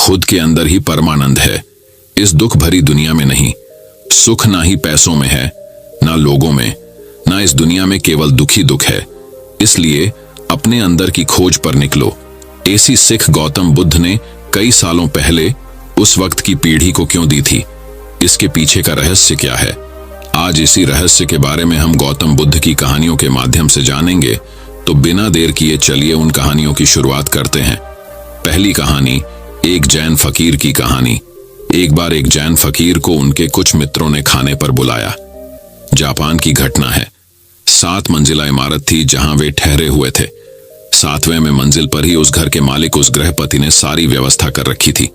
खुद के अंदर ही परमानंद है। इस दुख भरी दुनिया में नहीं। सुख ना ही पैसों में है, ना लोगों में, ना इस दुनिया में केवल दुखी दुख है। इसलिए अपने अंदर की खोज पर निकलो। ऐसी सिख गौतम बुद्ध ने कई सालों पहले उस वक्त की पीढ़ी को क्यों दी थी? इसके पीछे का रहस्य क्या है? आज इसी रहस्य के बारे में हम गौतम बुद्ध की कहानियों के माध्यम से जानेंगे। तो बिना देर किए चलिए उन कहानियों की शुरुआत करते हैं। पहली कहानी, एक जैन फकीर की कहानी। एक बार एक जैन फकीर को उनके कुछ मित्रों ने खाने पर बुलाया। जापान की घटना है। 7 मंजिला इमारत थी जहां वे ठहरे हुए थे। 7वें में मंजिल पर ही उस घर के मालिक, उस गृहपति ने सारी व्यवस्था कर रखी थी।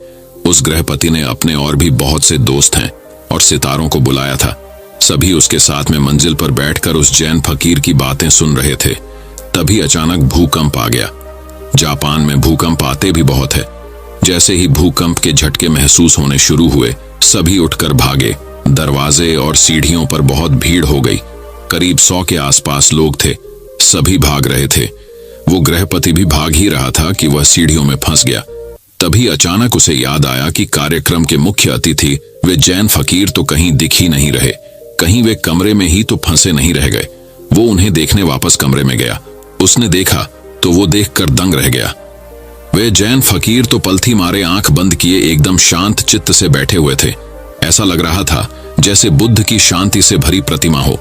उस गृहपति ने अपने और भी बहुत से दोस्त हैं और सितारों को बुलाया था। सभी उसके साथ में मंजिल पर बैठकर उस जैन फकीर की बातें सुन रहे थे। तभी अचानक भूकंप आ गया। जापान में भूकंप आते भी बहुत है। जैसे ही भूकंप के झटके महसूस होने शुरू हुए, सभी उठकर भागे। दरवाजे और सीढ़ियों पर बहुत भीड़ हो गई। करीब 100 के आसपास लोग थे। सभी भाग रहे थे। वो गृहपति भी भाग ही रहा था कि वह सीढ़ियों में फंस गया। तभी अचानक उसे याद आया कि कार्यक्रम के मुख्य अतिथि वे जैन फकीर तो कहीं दिख ही नहीं रहे। कहीं वे कमरे में ही तो फंसे नहीं रह गए। वो उन्हें देखने वापस कमरे में गया। उसने देखा तो वो देखकर दंग रह गया। वे जैन फकीर तो पलथी मारे आंख बंद किए एकदम शांत चित्त से बैठे हुए थे। ऐसा लग रहा था जैसे बुद्ध की शांति से भरी प्रतिमा हो।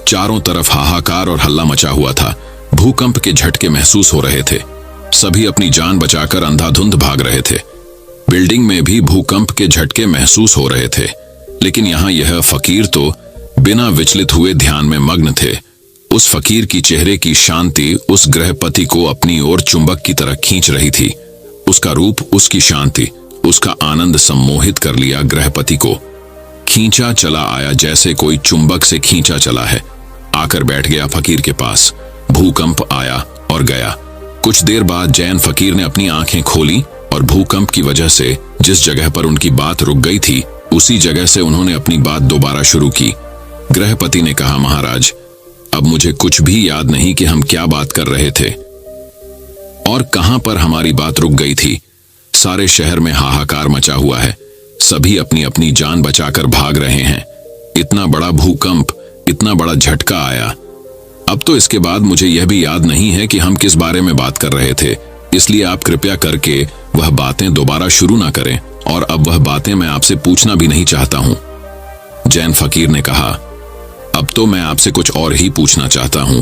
चारों तरफ हाहाकार और हल्ला मचा हुआ था। भूकंप के झटके महसूस हो रहे थे। सभी अपनी जान बचाकर अंधाधुंध भाग रहे थे। बिल्डिंग में भी भूकंप के झटके महसूस हो रहे थे, लेकिन यहाँ यह फकीर तो बिना विचलित हुए ध्यान में मग्न थे। उस फकीर की चेहरे की शांति उस गृहपति को अपनी ओर चुंबक की तरह खींच रही थी। उसका रूप, उसकी शांति, उसका आनंद सम्मोहित कर लिया गृहपति को। खींचा चला आया जैसे कोई चुंबक से खींचा चला है। आकर बैठ गया फकीर के पास। भूकंप आया और गया। कुछ देर बाद जैन फकीर ने अपनी आंखें खोली और भूकंप की वजह से जिस जगह पर उनकी बात रुक गई थी, उसी जगह से उन्होंने अपनी बात दोबारा शुरू की। गृहपति ने कहा, महाराज, अब मुझे कुछ भी याद नहीं कि हम क्या बात कर रहे थे और कहां पर हमारी बात रुक गई थी। सारे शहर में हाहाकार मचा हुआ है। सभी अपनी अपनी जान बचाकर भाग रहे हैं। इतना बड़ा भूकंप, इतना बड़ा झटका आया। अब तो इसके बाद मुझे यह भी याद नहीं है कि हम किस बारे में बात कर रहे थे। इसलिए आप कृपया करके वह बातें दोबारा शुरू ना करें और अब वह बातें मैं आपसे पूछना भी नहीं चाहता हूं। जैन फकीर ने कहा, अब तो मैं आपसे कुछ और ही पूछना चाहता हूं।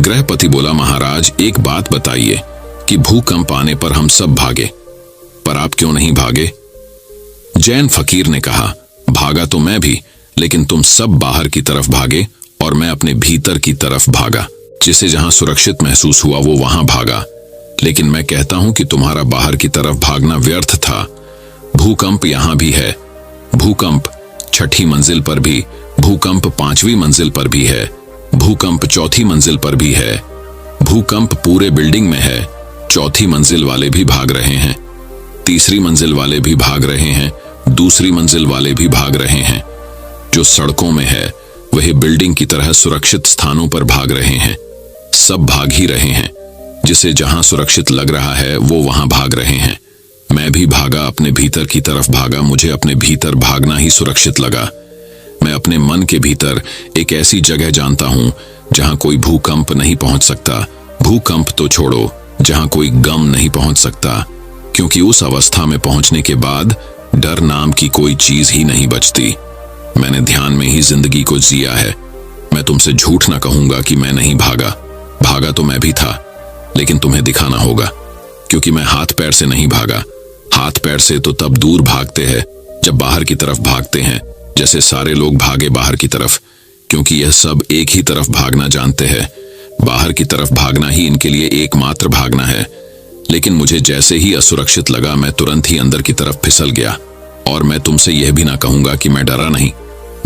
गृहपति बोला, महाराज, एक बात बताइए कि भूकंप आने पर हम सब भागे, पर आप क्यों नहीं भागे? जैन फकीर ने कहा, भागा तो मैं भी, लेकिन तुम सब बाहर की तरफ भागे और मैं अपने भीतर की तरफ भागा। जिसे जहां सुरक्षित महसूस हुआ वो वहां भागा। लेकिन मैं कहता हूं कि तुम्हारा बाहर की तरफ भागना व्यर्थ था। भूकंप यहां भी है। भूकंप 6ठी मंजिल पर भी, भूकंप 5वीं मंजिल पर भी है, भूकंप 4थी मंजिल पर भी है। भूकंप पूरे बिल्डिंग में है। 4थी मंजिल वाले भी भाग रहे हैं, 3री मंजिल वाले भी भाग रहे हैं, 2री मंजिल वाले भी भाग रहे हैं। जो सड़कों में है वही बिल्डिंग की तरह सुरक्षित स्थानों पर भाग रहे हैं। सब भाग ही रहे हैं। जिसे जहां सुरक्षित लग रहा है वो वहां भाग रहे हैं। मैं भी भागा, अपने भीतर की तरफ भागा। मुझे अपने भीतर भागना ही सुरक्षित लगा। मैं अपने मन के भीतर एक ऐसी जगह जानता हूं जहां कोई भूकंप नहीं पहुंच सकता। भूकंप तो छोड़ो, जहां कोई गम नहीं पहुंच सकता, क्योंकि उस अवस्था में पहुंचने के बाद डर नाम की कोई चीज ही नहीं बचती। मैंने ध्यान में ही जिंदगी को जिया है। मैं तुमसे झूठ ना कहूंगा कि मैं नहीं भागा। भागा तो मैं भी था, लेकिन तुम्हें दिखाना होगा, क्योंकि मैं हाथ पैर से नहीं भागा। हाथ पैर से तो तब दूर भागते हैं जब बाहर की तरफ भागते हैं, जैसे सारे लोग भागे बाहर की तरफ, क्योंकि यह सब एक ही तरफ भागना जानते हैं। बाहर की तरफ भागना ही इनके लिए एकमात्र भागना है। लेकिन मुझे जैसे ही असुरक्षित लगा, मैं तुरंत ही अंदर की तरफ फिसल गया। और मैं तुमसे यह भी ना कहूंगा कि मैं डरा नहीं।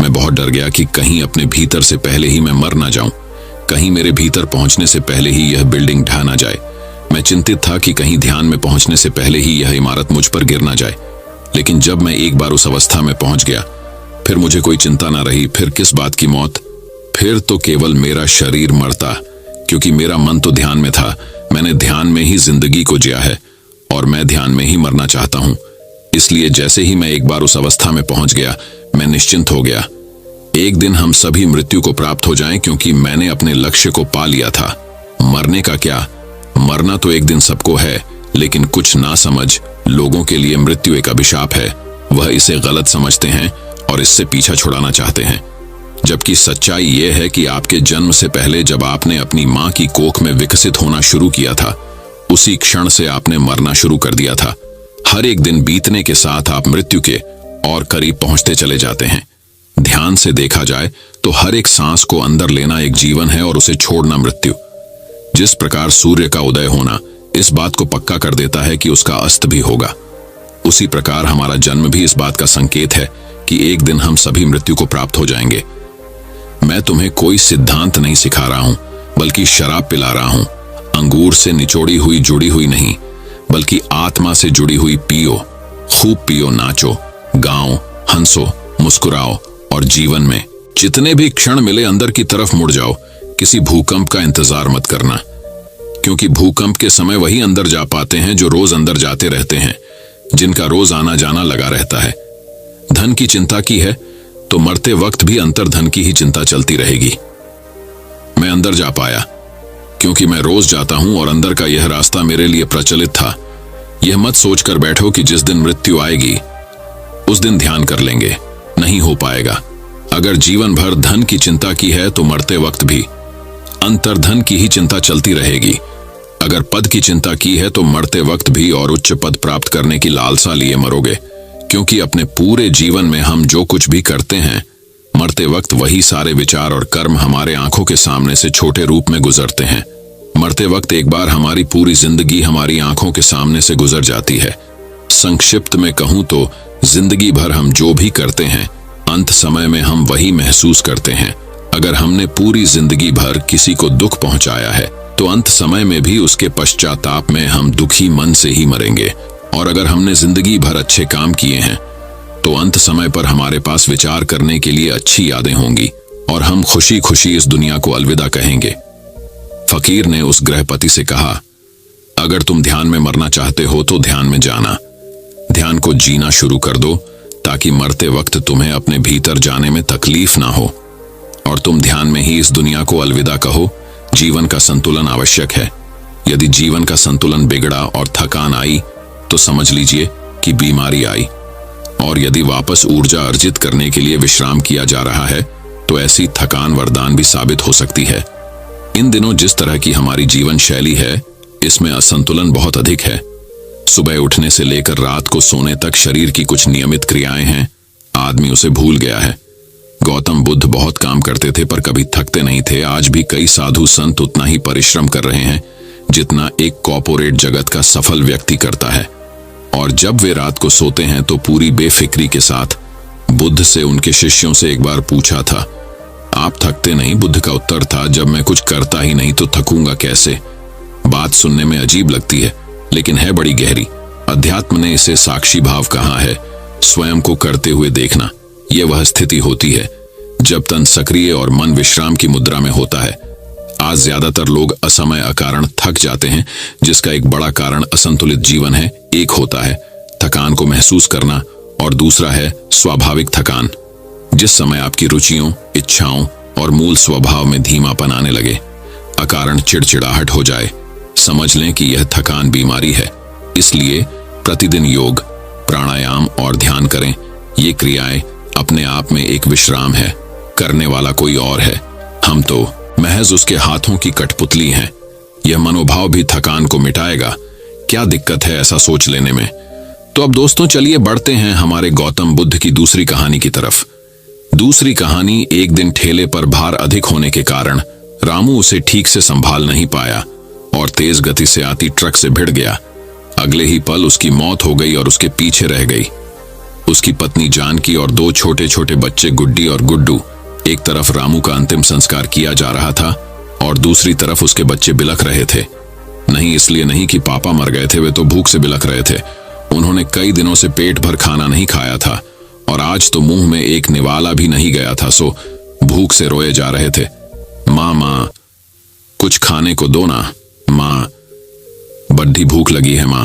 मैं बहुत डर गया कि कहीं अपने भीतर से पहले ही मैं मर ना जाऊं, कहीं मेरे भीतर पहुंचने से पहले ही यह बिल्डिंग ढह ना जाए। मैं चिंतित था कि कहीं ध्यान में पहुंचने से पहले ही यह इमारत मुझ पर गिर ना जाए। लेकिन जब मैं एक बार उस अवस्था में पहुंच गया, फिर मुझे कोई चिंता ना रही। फिर किस बात की मौत? फिर तो केवल मेरा शरीर मरता, क्योंकि मेरा मन तो ध्यान में था। मैंने ध्यान में ही जिंदगी को जिया है और मैं ध्यान में ही मरना चाहता हूं। इसलिए जैसे ही मैं एक बार उस अवस्था में पहुंच गया, मैं निश्चिंत हो गया। एक दिन हम सभी मृत्यु को प्राप्त हो जाएं, क्योंकि मैंने अपने लक्ष्य को पा लिया था। मरने का क्या, मरना तो एक दिन सबको है, लेकिन कुछ ना समझ लोगों के लिए मृत्यु एक अभिशाप है। वह इसे गलत समझते हैं और इससे पीछा छुड़ाना चाहते हैं, जबकि सच्चाई यह है कि आपके जन्म से पहले जब आपने अपनी मां की कोख में विकसित होना शुरू किया था, उसी क्षण से आपने मरना शुरू कर दिया था। हर एक दिन बीतने के साथ आप मृत्यु के और करीब पहुंचते चले जाते हैं। ध्यान से देखा जाए तो हर एक सांस को अंदर लेना एक जीवन है और उसे छोड़ना मृत्यु। जिस प्रकार सूर्य का उदय होना इस बात को पक्का कर देता है कि उसका अस्त भी होगा, उसी प्रकार हमारा जन्म भी इस बात का संकेत है कि एक दिन हम सभी मृत्यु को प्राप्त हो जाएंगे। मैं तुम्हें कोई सिद्धांत नहीं सिखा रहा हूं, बल्कि शराब पिला रहा हूं। अंगूर से निचोड़ी हुई जुड़ी हुई नहीं, बल्कि आत्मा से जुड़ी हुई पियो, खूब पियो, नाचो, गाओ, हंसो, मुस्कुराओ और जीवन में जितने भी क्षण मिले अंदर की तरफ मुड़ जाओ। किसी भूकंप का इंतजार मत करना, क्योंकि भूकंप के समय वही अंदर जा पाते हैं जो रोज अंदर जाते रहते हैं, जिनका रोज आना जाना लगा रहता है। धन की चिंता की है तो मरते वक्त भी अंतर्धन की ही चिंता चलती रहेगी। मैं अंदर जा पाया क्योंकि मैं रोज जाता हूं और अंदर का यह रास्ता मेरे लिए प्रचलित था। यह मत सोचकर बैठो कि जिस दिन मृत्यु आएगी उस दिन ध्यान कर लेंगे, नहीं हो पाएगा। अगर जीवन भर धन की चिंता की है तो मरते वक्त भी अंतर्धन की ही चिंता चलती रहेगी। अगर पद की चिंता की है तो मरते वक्त भी और उच्च पद प्राप्त करने की लालसा लिए मरोगे, क्योंकि अपने पूरे जीवन में हम जो कुछ भी करते हैं, मरते वक्त वही सारे विचार और कर्म हमारे आंखों के सामने से छोटे रूप में गुजरते हैं। मरते वक्त एक बार हमारी पूरी जिंदगी हमारी आंखों के सामने से गुजर जाती है। संक्षिप्त में कहूं तो जिंदगी भर हम जो भी करते हैं, अंत समय में हम वही महसूस करते हैं। अगर हमने पूरी जिंदगी भर किसी को दुख पहुंचाया है तो अंत समय में भी उसके पश्चाताप में हम दुखी मन से ही मरेंगे। और अगर हमने जिंदगी भर अच्छे काम किए हैं तो अंत समय पर हमारे पास विचार करने के लिए अच्छी यादें होंगी और हम खुशी खुशी इस दुनिया को अलविदा कहेंगे। फकीर ने उस गृहपति से कहा, अगर तुम ध्यान में मरना चाहते हो तो ध्यान में जाना, ध्यान को जीना शुरू कर दो, ताकि मरते वक्त तुम्हें अपने भीतर जाने में तकलीफ ना हो और तुम ध्यान में ही इस दुनिया को अलविदा कहो। जीवन का संतुलन आवश्यक है। यदि जीवन का संतुलन बिगड़ा और थकान आई तो समझ लीजिए कि बीमारी आई, और यदि वापस ऊर्जा अर्जित करने के लिए विश्राम किया जा रहा है तो ऐसी थकान वरदान भी साबित हो सकती है। इन दिनों जिस तरह की हमारी जीवन शैली है, इसमें असंतुलन बहुत अधिक है। सुबह उठने से लेकर रात को सोने तक शरीर की कुछ नियमित क्रियाएं हैं, आदमी उसे भूल गया है। गौतम बुद्ध बहुत काम करते थे पर कभी थकते नहीं थे। आज भी कई साधु संत उतना ही परिश्रम कर रहे हैं जितना एक कॉर्पोरेट जगत का सफल व्यक्ति करता है, और जब वे रात को सोते हैं तो पूरी बेफिक्री के साथ। बुद्ध से उनके शिष्यों से एक बार पूछा था, आप थकते नहीं? बुद्ध का उत्तर था, जब मैं कुछ करता ही नहीं तो थकूंगा कैसे? बात सुनने में अजीब लगती है लेकिन है बड़ी गहरी। अध्यात्म ने इसे साक्षी भाव कहा है, स्वयं को करते हुए देखना। यह वह स्थिति होती है जब तन सक्रिय और मन विश्राम की मुद्रा में होता है। आज ज्यादातर लोग असमय अकारण थक जाते हैं, जिसका एक बड़ा कारण असंतुलित जीवन है। एक होता है थकान को महसूस करना और दूसरा है स्वाभाविक थकान। जिस समय आपकी रुचियों, इच्छाओं और मूल स्वभाव में धीमापन आने लगे, अकारण चिड़चिड़ाहट हो जाए, समझ लें कि यह थकान बीमारी है। इसलिए प्रतिदिन योग, प्राणायाम और ध्यान करें। ये क्रियाएं अपने आप में एक विश्राम है, करने वाला कोई और है, हम तो महज उसके हाथों की कठपुतली हैं। यह मनोभाव भी थकान को मिटाएगा। क्या दिक्कत है ऐसा सोच लेने में? तो अब दोस्तों चलिए बढ़ते हैं हमारे गौतम बुद्ध की दूसरी कहानी की तरफ। दूसरी कहानी, एक दिन ठेले पर भार अधिक होने के कारण रामू उसे ठीक से संभाल नहीं पाया और तेज गति से आती ट्रक से भिड़ गया। अगले ही पल उसकी मौत हो गई और उसके पीछे रह गई उसकी पत्नी जानकी और दो छोटे छोटे बच्चे गुड्डी और गुड्डू। एक तरफ रामू का अंतिम संस्कार किया जा रहा था और दूसरी तरफ उसके बच्चे बिलख रहे थे। नहीं इसलिए नहीं कि पापा मर गए थे, वे तो भूख से बिलख रहे थे। उन्होंने कई दिनों से पेट भर खाना नहीं खाया था और आज तो मुंह में एक निवाला भी नहीं गया था, सो भूख से रोए जा रहे थे। माँ माँ, कुछ खाने को दो ना। माँ, बड्ढी भूख लगी है माँ,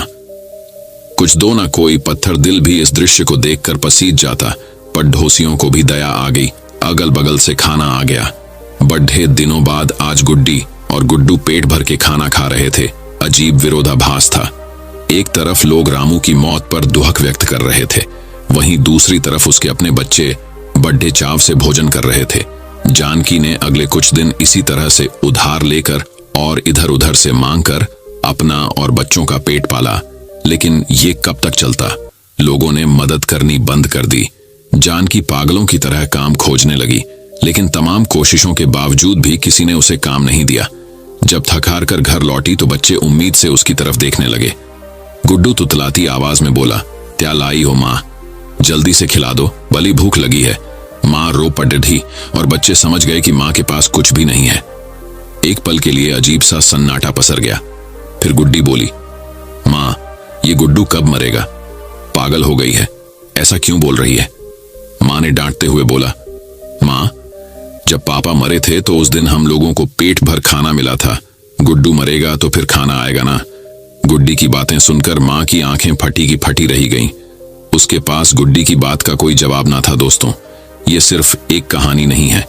कुछ दो ना कोई पत्थर दिल भी इस दृश्य को देखकर पसीज जाता, पर ढोसियों को भी दया आ गई। अगल बगल से खाना आ गया। बड़े दिनों बाद आज गुड्डी और गुड्डू पेट भर के खाना खा रहे थे। अजीब विरोधाभास था। एक तरफ लोग रामू की मौत पर दुहक व्यक्त कर रहे थे, वहीं दूसरी तरफ उसके अपने बच्चे बड़े चाव से भोजन कर रहे थे। जानकी ने अगले कुछ दिन इसी तरह से उधार लेकर और इधर उधर से मांगकर अपना और बच्चों का पेट पाला। लेकिन ये कब तक चलता? लोगों ने मदद करनी बंद कर दी। जानकी पागलों की तरह काम खोजने लगी, लेकिन तमाम कोशिशों के बावजूद भी किसी ने उसे काम नहीं दिया। जब थक हार कर घर लौटी तो बच्चे उम्मीद से उसकी तरफ देखने लगे। गुड्डू तुतलाती आवाज में बोला, क्या लाई हो माँ? जल्दी से खिला दो, भली भूख लगी है। माँ रो पड़ी और बच्चे समझ गए कि माँ के पास कुछ भी नहीं है। एक पल के लिए अजीब सा सन्नाटा पसर गया। फिर गुड्डी बोली, माँ, ये गुड्डू कब मरेगा? पागल हो गई है, ऐसा क्यों बोल रही है? माँ ने डांटते हुए बोला, माँ, जब पापा मरे थे तो उस दिन हम लोगों को पेट भर खाना मिला था। गुड्डू मरेगा तो फिर खाना आएगा ना। गुड्डी की बातें सुनकर माँ की आंखें फटी की फटी रही गईं। उसके पास गुड्डी की बात का कोई जवाब ना था। दोस्तों, ये सिर्फ एक कहानी नहीं है,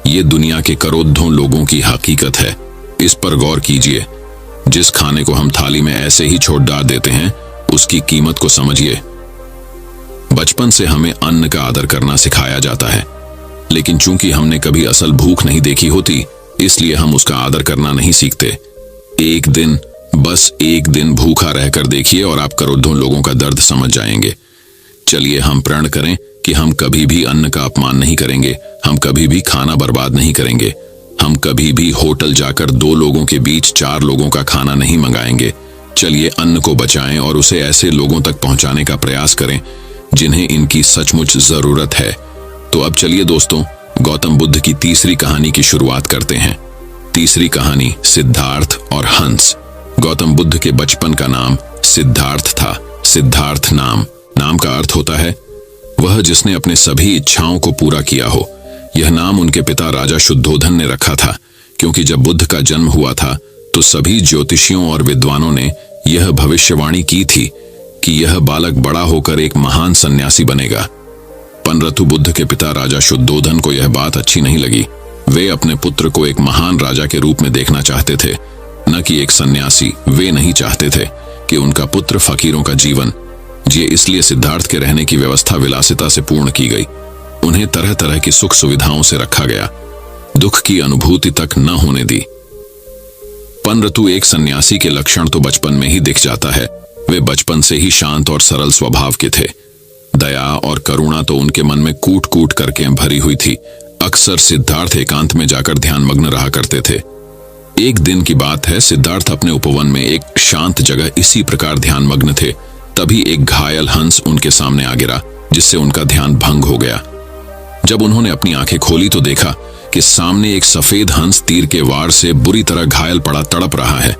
ये दुनिया के करोड़ों लोगों की हकीकत है। इस पर गौर कीजिए। जिस खाने को हम थाली में ऐसे ही छोड़ डाल देते हैं, उसकी कीमत को समझिए। बचपन से हमें अन्न का आदर करना सिखाया जाता है, लेकिन चूंकि हमने कभी असल भूख नहीं देखी होती, इसलिए हम उसका आदर करना नहीं सीखते। एक दिन, बस एक दिन भूखा रहकर देखिए और आप करोड़ों लोगों का दर्द समझ जाएंगे। चलिए हम प्रण करें कि हम कभी भी अन्न का अपमान नहीं करेंगे, हम कभी भी खाना बर्बाद नहीं करेंगे, हम कभी भी होटल जाकर 2 लोगों के बीच 4 लोगों का खाना नहीं मंगाएंगे। चलिए अन्न को बचाएं और उसे ऐसे लोगों तक पहुंचाने का प्रयास करें जिन्हें इनकी सचमुच जरूरत है। तो अब चलिए दोस्तों, गौतम बुद्ध की तीसरी कहानी की शुरुआत करते हैं। तीसरी कहानी, सिद्धार्थ और हंस। गौतम बुद्ध के बचपन का नाम सिद्धार्थ था। सिद्धार्थ नाम का अर्थ होता है वह जिसने अपने सभी इच्छाओं को पूरा किया हो। यह नाम उनके पिता राजा शुद्धोधन ने रखा था, क्योंकि जब बुद्ध का जन्म हुआ था तो सभी ज्योतिषियों और विद्वानों ने यह भविष्यवाणी की थी कि यह बालक बड़ा होकर एक महान सन्यासी बनेगा। परंतु बुद्ध के पिता राजा शुद्धोधन को यह बात अच्छी नहीं लगी। वे अपने पुत्र को एक महान राजा के रूप में देखना चाहते थे, न कि एक सन्यासी। वे नहीं चाहते थे कि उनका पुत्र फकीरों का जीवन जिए, इसलिए सिद्धार्थ के रहने की व्यवस्था विलासिता से पूर्ण की गई। उन्हें तरह तरह की सुख सुविधाओं से रखा गया, दुख की अनुभूति तक न होने दी। परंतु एक सन्यासी के लक्षण तो बचपन में ही दिख जाता है। वे बचपन से ही शांत और सरल स्वभाव के थे। दया और करुणा तो उनके मन में कूट कूट करके भरी हुई थी। अक्सर सिद्धार्थ एकांत में जाकर ध्यान मग्न रहा करते थे। एक दिन की बात है, सिद्धार्थ अपने उपवन में एक शांत जगह इसी प्रकार ध्यान मग्न थे। तभी एक घायल हंस उनके सामने आ गिरा, जिससे उनका ध्यान भंग हो गया। जब उन्होंने अपनी आंखें खोली तो देखा कि सामने एक सफेद हंस तीर के वार से बुरी तरह घायल पड़ा तड़प रहा है।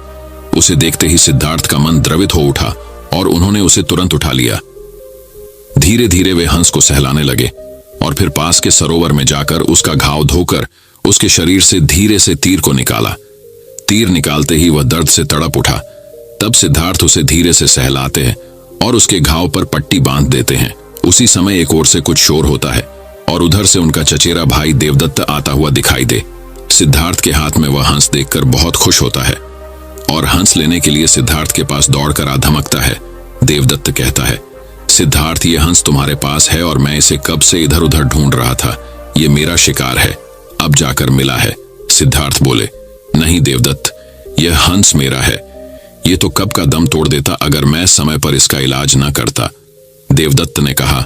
उसे देखते ही सिद्धार्थ का मन द्रवित हो उठा और उन्होंने उसे तुरंत उठा लिया। धीरे धीरे वे हंस को सहलाने लगे और फिर पास के सरोवर में जाकर उसका घाव धोकर उसके शरीर से धीरे से तीर को निकाला। तीर निकालते ही वह दर्द से तड़प उठा। तब सिद्धार्थ उसे धीरे से सहलाते हैं और उसके घाव पर पट्टी बांध देते हैं। उसी समय एक ओर से कुछ शोर होता है और उधर से उनका चचेरा भाई देवदत्त आता हुआ दिखाई दे। सिद्धार्थ के हाथ में वह हंस देखकर बहुत खुश होता है और हंस लेने के लिए सिद्धार्थ के पास दौड़कर आ धमकता है। देवदत्त कहता है, सिद्धार्थ, ये हंस तुम्हारे पास है और मैं इसे कब से इधर उधर ढूंढ रहा था। ये मेरा शिकार है, अब जाकर मिला है। सिद्धार्थ बोले, नहीं देवदत्त, यह हंस मेरा है। ये तो कब का दम तोड़ देता अगर मैं समय पर इसका इलाज न करता। देवदत्त ने कहा,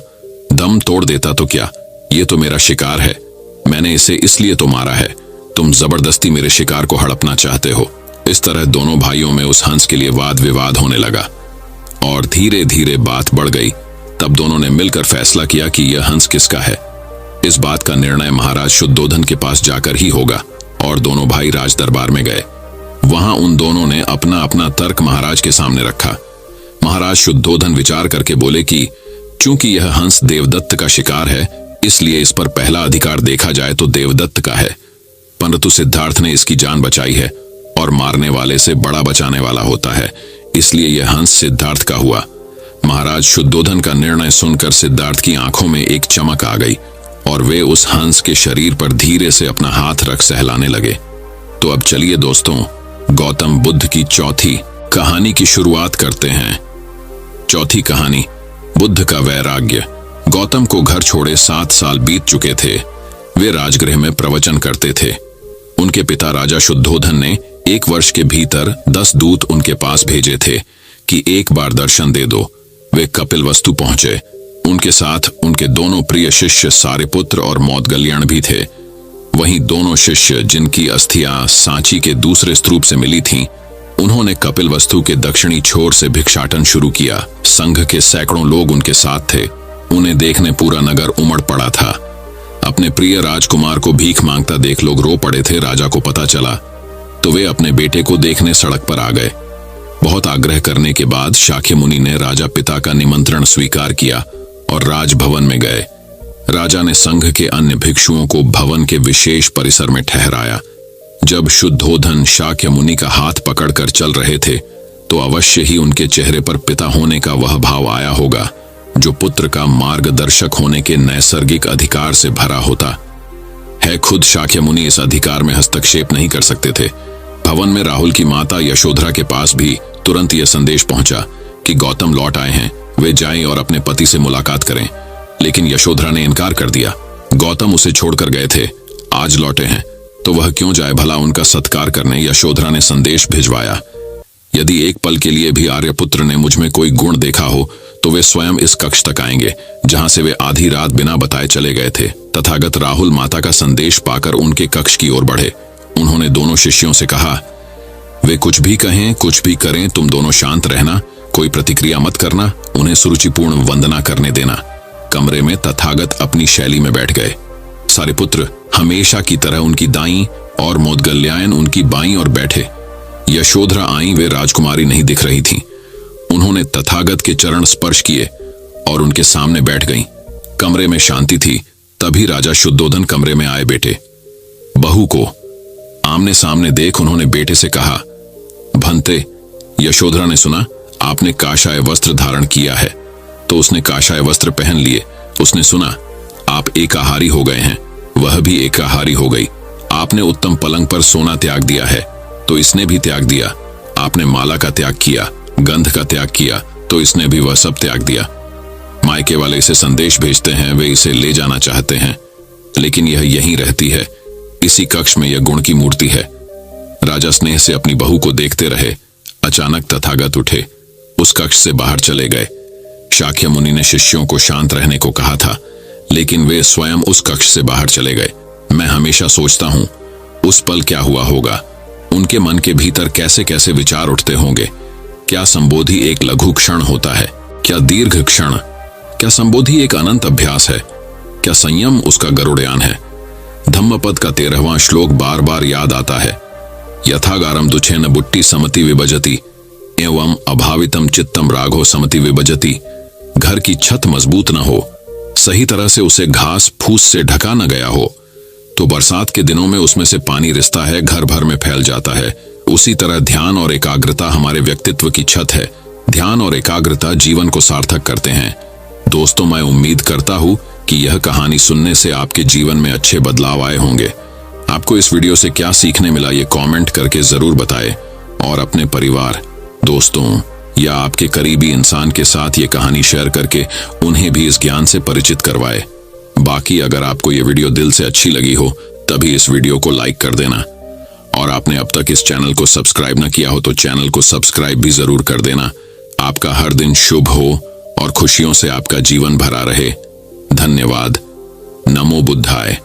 दम तोड़ देता तो क्या, ये तो मेरा शिकार है। मैंने इसे इसलिए तो मारा है, तुम जबरदस्ती मेरे शिकार को हड़पना चाहते हो। इस तरह दोनों भाइयों में उस हंस के लिए वाद विवाद होने लगा और धीरे धीरे बात बढ़ गई। तब दोनों ने मिलकर फैसला किया कि यह हंस किसका है। इस बात का निर्णय महाराज शुद्धोधन के पास जाकर ही होगा और दोनों भाई राज दरबार में गए। वहां उन दोनों ने अपना अपना तर्क महाराज के सामने रखा। महाराज शुद्धोधन विचार करके बोले कि चूंकि यह हंस देवदत्त का शिकार है, इसलिए इस पर पहला अधिकार देखा जाए तो देवदत्त का है। परंतु सिद्धार्थ ने इसकी जान बचाई है और मारने वाले से बड़ा बचाने वाला होता है, इसलिए यह हंस सिद्धार्थ का हुआ। महाराज शुद्धोधन का निर्णय सुनकर सिद्धार्थ की आंखों में एक चमक आ गई और वे उस हंस के शरीर पर धीरे से अपना हाथ रख सहलाने लगे। तो अब चलिए दोस्तों, गौतम बुद्ध की चौथी कहानी की शुरुआत करते हैं। चौथी कहानी, बुद्ध का वैराग्य। गौतम को घर छोड़े 7 साल बीत चुके थे। वे राजगृह में प्रवचन करते थे। उनके पिता राजा शुद्धोधन ने 1 वर्ष के भीतर 10 दूत उनके पास भेजे थे कि एक बार दर्शन दे दो। वे कपिलवस्तु पहुंचे। उनके साथ उनके दोनों प्रिय शिष्य सारिपुत्र और मौदगल्याण भी थे। वहीं दोनों शिष्य जिनकी अस्थियां सांची के दूसरे स्तूप से मिली थीं, उन्होंने कपिलवस्तु के दक्षिणी छोर से भिक्षाटन शुरू किया। संघ के सैकड़ों लोग उनके साथ थे। उन्हें देखने पूरा नगर उमड़ पड़ा था। अपने प्रिय राजकुमार को भीख मांगता देख लोग रो पड़े थे। राजा को पता चला तो वे अपने बेटे को देखने सड़क पर आ गए। बहुत आग्रह करने के बाद शाक्य मुनि ने राजा पिता का निमंत्रण स्वीकार किया और राजभवन में गए। राजा ने संघ के अन्य भिक्षुओं को भवन के विशेष परिसर में ठहराया। जब शुद्धोधन शाक्य मुनि का हाथ पकड़कर चल रहे थे तो अवश्य ही उनके चेहरे पर पिता होने का वह भाव आया होगा जो पुत्र का मार्गदर्शक होने के नैसर्गिक अधिकार से भरा होता है। खुद शाक्य मुनि इस अधिकार में हस्तक्षेप नहीं कर सकते थे। भवन में राहुल की माता यशोधरा के पास भी तुरंत यह संदेश पहुंचा कि गौतम लौट आए हैं, वे जाएं और अपने पति से मुलाकात करें। लेकिन यशोधरा ने इनकार कर दिया। गौतम उसे छोड़कर गए थे, आज लौटे हैं तो वह क्यों जाए भला उनका सत्कार करने। यशोधरा ने संदेश भिजवाया, यदि एक पल के लिए भी आर्यपुत्र ने मुझ में कोई गुण देखा हो तो वे स्वयं इस कक्ष तक आएंगे जहां से वे आधी रात बिना बताए चले गए थे। तथागत राहुल माता का संदेश पाकर उनके कक्ष की ओर बढ़े। उन्होंने दोनों शिष्यों से कहा, वे कुछ भी कहें कुछ भी करें, तुम दोनों शांत रहना, कोई प्रतिक्रिया मत करना, उन्हें सुरुचिपूर्ण वंदना करने देना। कमरे में तथागत अपनी शैली में बैठ गए। सारिपुत्र हमेशा की तरह उनकी दाईं और मौदगल्यायन उनकी बाईं ओर बैठे। यशोधरा आई, वे राजकुमारी नहीं दिख रही थीं। उन्होंने तथागत के चरण स्पर्श किए और उनके सामने बैठ गईं। कमरे में शांति थी। तभी राजा शुद्धोधन कमरे में आए। बेटे बहू को आमने सामने देख उन्होंने बेटे से कहा, भंते। यशोधरा ने सुना आपने काषाय वस्त्र धारण किया है तो उसने काषाय वस्त्र पहन लिए। उसने सुना आप एकाहारी हो गए हैं, वह भी एकाहारी हो गई। आपने उत्तम पलंग पर सोना त्याग दिया है तो इसने भी त्याग दिया। आपने माला का त्याग किया, गंध का त्याग किया तो इसने भी वह सब त्याग दिया। मायके वाले इसे संदेश भेजते हैं, वे इसे ले जाना चाहते हैं, लेकिन यह यहीं रहती है। इसी कक्ष में यह गुण की मूर्ति है। राजा स्नेह से अपनी बहू को देखते रहे। अचानक तथागत उठे, उस कक्ष से बाहर चले गए। शाक्य मुनि ने शिष्यों को शांत रहने को कहा था, लेकिन वे स्वयं उस कक्ष से बाहर चले गए। मैं हमेशा सोचता हूं उस पल क्या हुआ होगा, उनके मन के भीतर कैसे कैसे विचार उठते होंगे। क्या संबोधि एक लघु क्षण होता है, क्या दीर्घ क्षण, क्या संबोधि एक अनंत अभ्यास है, क्या संयम उसका गरुड़यान है। धम्मपद का 13वां श्लोक बार बार याद आता है, यथागारम दुछेन बुट्टी समति विभजति एवं अभावितम चित्तम राघो समति विभजति। घर की छत मजबूत न हो, सही तरह से उसे घास फूस से ढका न गया हो तो बरसात के दिनों में उसमें से पानी रिसता है, घर भर में फैल जाता है। उसी तरह ध्यान और एकाग्रता हमारे व्यक्तित्व की छत है। ध्यान और एकाग्रता जीवन को सार्थक करते हैं। दोस्तों, मैं उम्मीद करता हूं कि यह कहानी सुनने से आपके जीवन में अच्छे बदलाव आए होंगे। आपको इस वीडियो से क्या सीखने मिला ये कमेंट करके जरूर बताएं और अपने परिवार, दोस्तों या आपके करीबी इंसान के साथ ये कहानी शेयर करके उन्हें भी इस ज्ञान से परिचित करवाए। बाकी अगर आपको ये वीडियो दिल से अच्छी लगी हो तभी इस वीडियो को लाइक कर देना और आपने अब तक इस चैनल को सब्सक्राइब न किया हो तो चैनल को सब्सक्राइब भी जरूर कर देना। आपका हर दिन शुभ हो और खुशियों से आपका जीवन भरा रहे। धन्यवाद। नमो बुद्धाय।